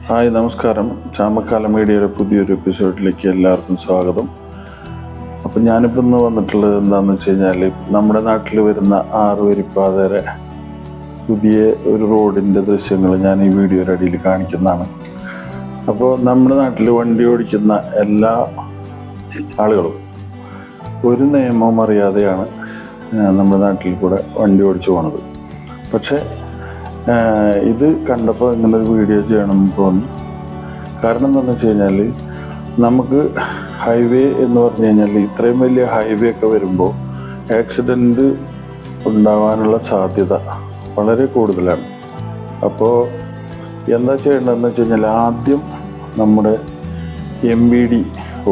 Hi, നമസ്കാരം. ചാമക്കാല മീഡിയയുടെ പുതിയൊരു എപ്പിസോഡിലേക്ക് എല്ലാവർക്കും സ്വാഗതം. അപ്പം ഞാനിപ്പോൾ ഇന്ന് വന്നിട്ടുള്ളത് എന്താണെന്ന് വെച്ച് കഴിഞ്ഞാൽ, നമ്മുടെ നാട്ടിൽ വരുന്ന 6 വരിപ്പാതയുടെ പുതിയ ഒരു റോഡിൻ്റെ ദൃശ്യങ്ങൾ ഞാൻ ഈ വീഡിയോയുടെ അടിയിൽ കാണിക്കുന്നതാണ്. അപ്പോൾ നമ്മുടെ നാട്ടിൽ വണ്ടി ഓടിക്കുന്ന എല്ലാ ആളുകളും ഒരു നിയമവും അറിയാതെയാണ് നമ്മുടെ നാട്ടിൽ കൂടെ വണ്ടി ഓടിച്ചു പോണത്. പക്ഷേ ഇത് കണ്ടപ്പോൾ ഇങ്ങനെ ഒരു വീഡിയോ ചെയ്യണമെന്ന് തോന്നി. കാരണം എന്താണെന്ന് വെച്ച് കഴിഞ്ഞാൽ, നമുക്ക് ഹൈവേ എന്ന് പറഞ്ഞു കഴിഞ്ഞാൽ ഇത്രയും വലിയ ഹൈവേ ഒക്കെ വരുമ്പോൾ ആക്സിഡൻറ്റ് ഉണ്ടാവാനുള്ള സാധ്യത വളരെ കൂടുതലാണ്. അപ്പോൾ എന്താ ചെയ്യേണ്ടതെന്ന് വെച്ച് കഴിഞ്ഞാൽ, ആദ്യം നമ്മുടെ MVD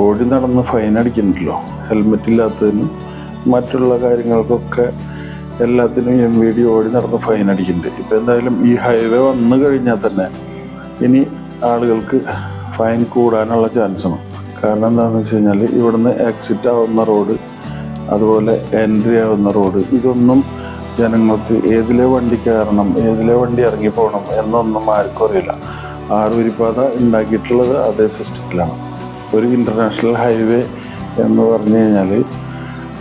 ഓടി നടന്ന് ഫൈൻ അടിക്കുന്നുണ്ടല്ലോ, ഹെൽമെറ്റ് ഇല്ലാത്തതിനും മറ്റുള്ള കാര്യങ്ങൾക്കൊക്കെ എല്ലാത്തിനും MVD ഓടി നടന്ന് ഫൈൻ അടിക്കുന്നുണ്ട്. ഇപ്പോൾ എന്തായാലും ഈ ഹൈവേ വന്നു കഴിഞ്ഞാൽ തന്നെ ഇനി ആളുകൾക്ക് ഫൈൻ കൂടാനുള്ള ചാൻസാണ്. കാരണം എന്താണെന്ന് വെച്ച് കഴിഞ്ഞാൽ, ഇവിടുന്ന് എക്സിറ്റ് ആവുന്ന റോഡ്, അതുപോലെ എൻട്രി ആവുന്ന റോഡ്, ഇതൊന്നും ജനങ്ങൾക്ക് ഏതിലെ വണ്ടി കയറണം, ഏതിലെ വണ്ടി ഇറങ്ങി പോകണം എന്നൊന്നും ആർക്കും അറിയില്ല. 6 വരിപ്പാത ഉണ്ടാക്കിയിട്ടുള്ളത് അതേ സിസ്റ്റത്തിലാണ്. ഒരു ഇൻ്റർനാഷണൽ ഹൈവേ എന്ന് പറഞ്ഞു കഴിഞ്ഞാൽ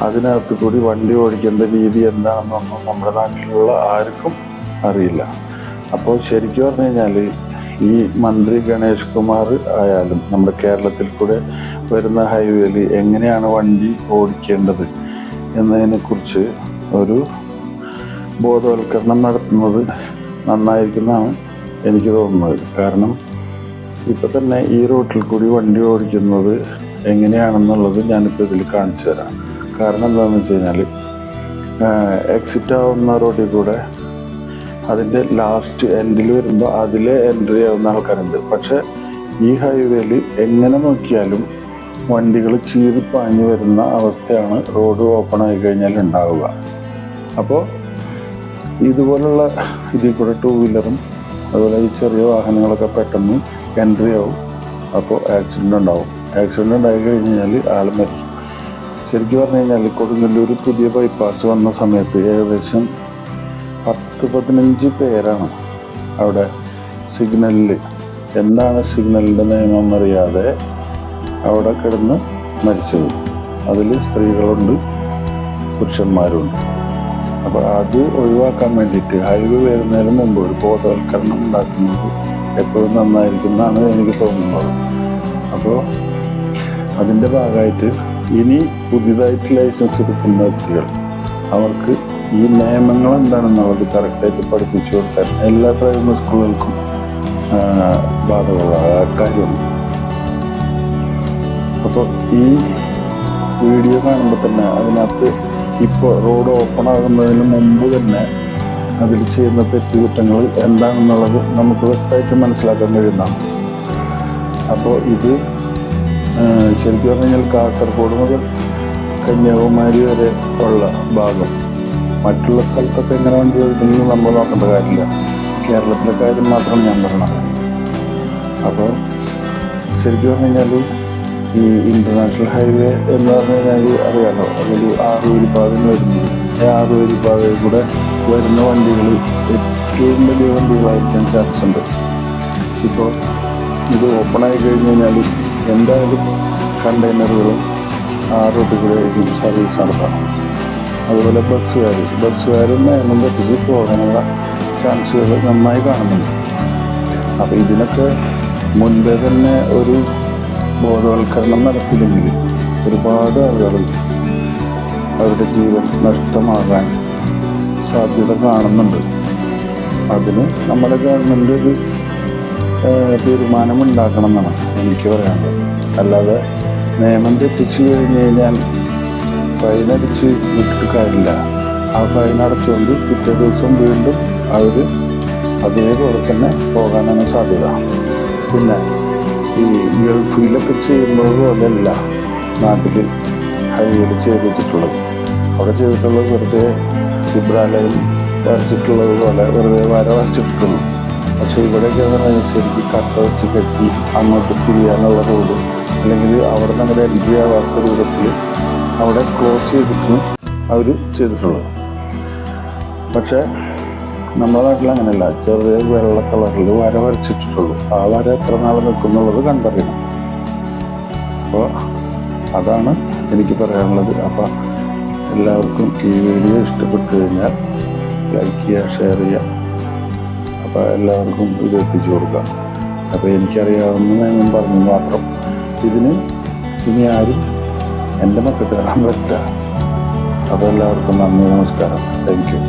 അതിനകത്ത് കൂടി വണ്ടി ഓടിക്കേണ്ട രീതി എന്താണെന്നൊന്നും നമ്മുടെ നാട്ടിലുള്ള ആർക്കും അറിയില്ല. അപ്പോൾ ശരിക്കും പറഞ്ഞു കഴിഞ്ഞാൽ, ഈ മന്ത്രി ഗണേഷ് കുമാർ ആയാലും നമ്മുടെ കേരളത്തിൽ കൂടെ വരുന്ന ഹൈവേയിൽ എങ്ങനെയാണ് വണ്ടി ഓടിക്കേണ്ടത് എന്നതിനെക്കുറിച്ച് ഒരു ബോധവൽക്കരണം നടത്തുന്നത് നന്നായിരിക്കുന്നതാണ് എനിക്ക് തോന്നുന്നത്. കാരണം ഇപ്പം തന്നെ ഈ റോട്ടിൽ കൂടി വണ്ടി ഓടിക്കുന്നത് എങ്ങനെയാണെന്നുള്ളത് ഞാനിപ്പോൾ ഇതിൽ കാണിച്ചു തരാം. കാരണം എന്താണെന്ന് വെച്ച് കഴിഞ്ഞാൽ, എക്സിറ്റ് ആവുന്ന റോഡിൽ കൂടെ അതിൻ്റെ ലാസ്റ്റ് എൻഡിൽ വരുമ്പോൾ അതിലെ എൻട്രി ആവുന്ന ആൾക്കാരുണ്ട്. പക്ഷേ ഈ ഹൈവേയിൽ എങ്ങനെ നോക്കിയാലും വണ്ടികൾ ചീറിപ്പാഞ്ഞ് വരുന്ന അവസ്ഥയാണ് റോഡ് ഓപ്പൺ ആയി കഴിഞ്ഞാൽ ഉണ്ടാവുക. അപ്പോൾ ഇതുപോലുള്ള ഇതിൽ കൂടെ 2 വീലറും അതുപോലെ ഈ ചെറിയ വാഹനങ്ങളൊക്കെ പെട്ടെന്ന് എൻട്രി ആവും. അപ്പോൾ ആക്സിഡൻ്റ് ഉണ്ടാവും. ആക്സിഡൻ്റ് ഉണ്ടായി കഴിഞ്ഞാൽ ആൾ മരിക്കും. ശരിക്കും പറഞ്ഞു കഴിഞ്ഞാൽ, കൊടുങ്ങല്ലൂർ പുതിയ ബൈപ്പാസ് വന്ന സമയത്ത് ഏകദേശം 10-15 പേരാണ് അവിടെ സിഗ്നലിൽ, എന്താണ് സിഗ്നലിൻ്റെ നിയമം അറിയാതെ അവിടെ കിടന്ന് മരിച്ചത്. അതിൽ സ്ത്രീകളുണ്ട്, പുരുഷന്മാരുണ്ട്. അപ്പോൾ അത് ഒഴിവാക്കാൻ വേണ്ടിയിട്ട് ഹൈവേ വരുന്നതിന് മുമ്പ് ഒരു ബോധവൽക്കരണം ഉണ്ടാക്കുന്നത് എപ്പോഴും നന്നായിരിക്കുന്നതാണ് എനിക്ക് തോന്നുന്നത്. അപ്പോൾ അതിൻ്റെ ഭാഗമായിട്ട് ഇനി പുതിയതായിട്ട് ലൈസൻസ് എടുക്കുന്ന വ്യക്തികൾ അവർക്ക് ഈ നിയമങ്ങൾ എന്താണെന്നുള്ളത് കറക്റ്റായിട്ട് പഠിപ്പിച്ചു കൊടുക്കാൻ എല്ലാ ഡ്രൈവിംഗ് സ്കൂളുകൾക്കും ബാധകമുള്ള കാര്യമുണ്ട്. അപ്പോൾ ഈ വീഡിയോ കാണുമ്പോൾ തന്നെ അതിനകത്ത് ഇപ്പോൾ റോഡ് ഓപ്പൺ ആകുന്നതിന് മുമ്പ് തന്നെ അതിൽ ചെയ്യുന്ന തെറ്റുകുറ്റങ്ങൾ എന്താണെന്നുള്ളത് നമുക്ക് വ്യക്തമായിട്ട് മനസ്സിലാക്കാൻ കഴിയുന്നതാണ്. അപ്പോൾ ഇത് ശരിക്കും പറഞ്ഞു കഴിഞ്ഞാൽ കാസർഗോഡ് മുതൽ കന്യാകുമാരി വരെ ഉള്ള ഭാഗം, മറ്റുള്ള സ്ഥലത്തൊക്കെ എങ്ങനെ വണ്ടി ഓടിക്കുന്നത് നമ്മൾ നോക്കേണ്ട കാര്യമില്ല. കേരളത്തിലെ കാര്യം മാത്രം ഞാൻ പറയണം. അപ്പോൾ ശരിക്കും പറഞ്ഞു കഴിഞ്ഞാൽ, ഈ ഇൻ്റർനാഷണൽ ഹൈവേ എന്ന് പറഞ്ഞു കഴിഞ്ഞാൽ അറിയാമല്ലോ, അതൊരു 6 വരിപ്പാതയിൽ വരുന്നത്. 6 വരിപ്പാതയിൽ കൂടെ വരുന്ന വണ്ടികൾ ഏറ്റവും വലിയ വണ്ടികളായിരിക്കാൻ ചാൻസ് ഉണ്ട്. ഇപ്പോൾ ഇത് ഓപ്പണായി കഴിഞ്ഞ് കഴിഞ്ഞാൽ എന്തായാലും കണ്ടെയ്നറുകളും ആ റോഡിൽ കൂടെ ആയിരിക്കും സർവീസ് നടത്താം. അതുപോലെ ബസ്സുകാരും നിയമം തെറ്റിച്ച് പോകാനുള്ള ചാൻസുകൾ നന്നായി കാണുന്നുണ്ട്. അപ്പോൾ ഇതിനൊക്കെ മുൻപേ തന്നെ ഒരു ബോധവൽക്കരണം നടത്തിയില്ലെങ്കിൽ ഒരുപാട് ആളുകൾ അവരുടെ ജീവൻ നഷ്ടമാകാൻ സാധ്യത കാണുന്നുണ്ട്. അതിന് നമ്മുടെ ഗവൺമെൻറ് ഒരു തീരുമാനമുണ്ടാക്കണം എന്നാണ് എനിക്ക് പറയാനുള്ളത്. അല്ലാതെ നിയമം തെറ്റിച്ച് കഴിഞ്ഞ് കഴിഞ്ഞാൽ ഫൈനടിച്ച് വിട്ടിട്ട് കാര്യമില്ല. ആ ഫൈൻ അടച്ചുകൊണ്ട് പിറ്റേ ദിവസം വീണ്ടും അവർ അതേപോലെ തന്നെ പോകാനാണ് സാധ്യത. പിന്നെ ഈ ഗൾഫിലൊക്കെ ചെയ്യുന്നത് പോലെയല്ല നാട്ടിൽ ഹൈവേയിൽ ചെയ്ത് വെച്ചിട്ടുള്ളത്. അവിടെ ചെയ്തിട്ടുള്ളത് വെറുതെ സിബ്രാലയിൽ വരച്ചിട്ടുള്ളത് പോലെ വെറുതെ വരച്ചിട്ടുള്ളൂ. പക്ഷേ ഇവിടെയൊക്കെ ശരിക്കും കട്ട വെച്ച് കെട്ടി അങ്ങോട്ട് തിരിയാനുള്ള റോഡ്, അല്ലെങ്കിൽ അവിടെ നമ്മുടെ എൻട്രി ആവാത്ത രൂപത്തിൽ അവിടെ ക്ലോസ് ചെയ്തിട്ട് അവർ ചെയ്തിട്ടുള്ളത്. പക്ഷേ നമ്മുടെ നാട്ടിൽ അങ്ങനെയല്ല, ചെറിയ വെള്ള കളറിൽ വര വരച്ചിട്ടുള്ളൂ. ആ വര എത്ര നാൾ നിൽക്കുന്നുള്ളത് കണ്ടറിയണം. അപ്പോൾ അതാണ് എനിക്ക് പറയാനുള്ളത്. അപ്പം എല്ലാവർക്കും ഈ വീഡിയോ ഇഷ്ടപ്പെട്ടു കഴിഞ്ഞാൽ ലൈക്ക് ചെയ്യുക, ഷെയർ ചെയ്യുക. അപ്പോൾ എല്ലാവർക്കും ഇത് എത്തിച്ചു കൊടുക്കാം. അപ്പോൾ എനിക്കറിയാവുന്ന ഞാൻ പറഞ്ഞു മാത്രം. ഇനി ആരും എൻ്റെ മക്കൾ കയറാൻ പറ്റില്ല. അപ്പോൾ എല്ലാവർക്കും നന്ദി, നമസ്കാരം, താങ്ക് യു.